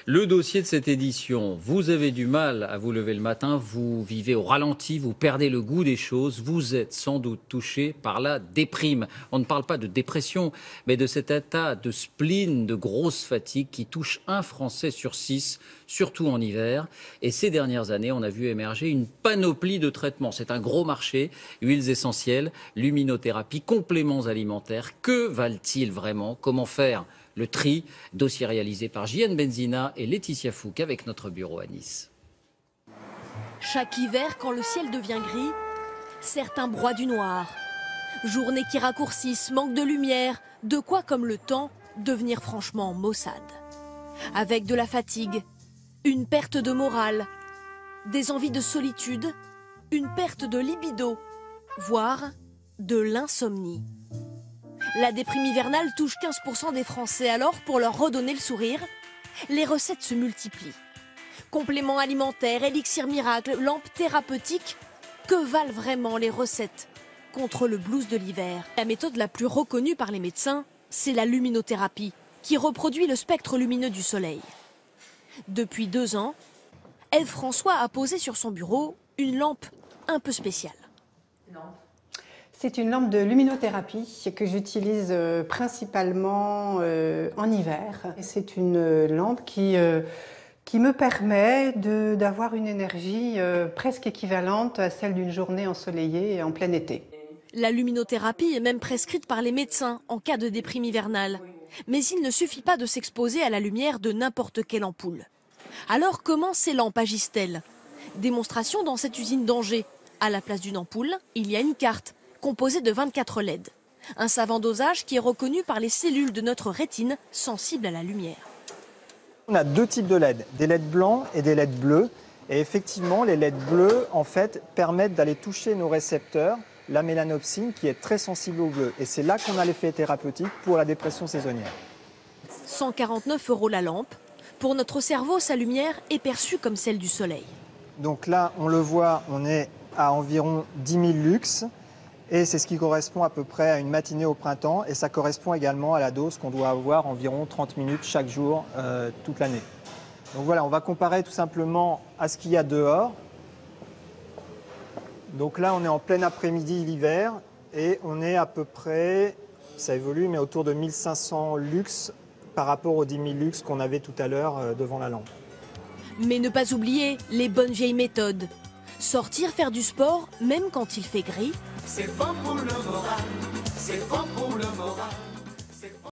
Le dossier de cette édition, vous avez du mal à vous lever le matin, vous vivez au ralenti, vous perdez le goût des choses, vous êtes sans doute touché par la déprime. On ne parle pas de dépression, mais de cet état de spleen, de grosse fatigue qui touche un Français sur 6, surtout en hiver. Et ces dernières années, on a vu émerger une panoplie de traitements. C'est un gros marché, huiles essentielles, luminothérapie, compléments alimentaires. Que valent-ils vraiment? Comment faire le tri? Dossier réalisé par Jian Benzina et Laetitia Fouque avec notre bureau à Nice. Chaque hiver, quand le ciel devient gris, certains broient du noir. Journées qui raccourcissent, manque de lumière, de quoi, comme le temps, devenir franchement maussade. Avec de la fatigue, une perte de morale, des envies de solitude, une perte de libido, voire de l'insomnie. La déprime hivernale touche 15% des Français, alors pour leur redonner le sourire, les recettes se multiplient. Compléments alimentaires, élixirs miracles, lampes thérapeutiques, que valent vraiment les recettes contre le blues de l'hiver? La méthode la plus reconnue par les médecins, c'est la luminothérapie, qui reproduit le spectre lumineux du soleil. Depuis 2 ans, Ève François a posé sur son bureau une lampe un peu spéciale. C'est une lampe de luminothérapie que j'utilise principalement en hiver. C'est une lampe qui me permet d'avoir une énergie presque équivalente à celle d'une journée ensoleillée en plein été. La luminothérapie est même prescrite par les médecins en cas de déprime hivernale. Mais il ne suffit pas de s'exposer à la lumière de n'importe quelle ampoule. Alors comment ces lampes agissent-elles? Démonstration dans cette usine d'Angers. À la place d'une ampoule, il y a une carte composée de 24 LED. Un savant dosage qui est reconnu par les cellules de notre rétine sensibles à la lumière. On a 2 types de LED, des LED blancs et des LED bleus. Et effectivement, les LED bleus en fait, permettent d'aller toucher nos récepteurs, la mélanopsine qui est très sensible au bleu. Et c'est là qu'on a l'effet thérapeutique pour la dépression saisonnière. 149 € la lampe. Pour notre cerveau, sa lumière est perçue comme celle du soleil. Donc là, on le voit, on est à environ 10 000 lux. Et c'est ce qui correspond à peu près à une matinée au printemps. Et ça correspond également à la dose qu'on doit avoir environ 30 minutes chaque jour, toute l'année. Donc voilà, on va comparer tout simplement à ce qu'il y a dehors. Donc là, on est en plein après-midi l'hiver. Et on est à peu près, ça évolue, mais autour de 1500 lux par rapport aux 10 000 lux qu'on avait tout à l'heure devant la lampe. Mais ne pas oublier les bonnes vieilles méthodes. Sortir faire du sport, même quand il fait gris. C'est bon pour le moral, c'est bon pour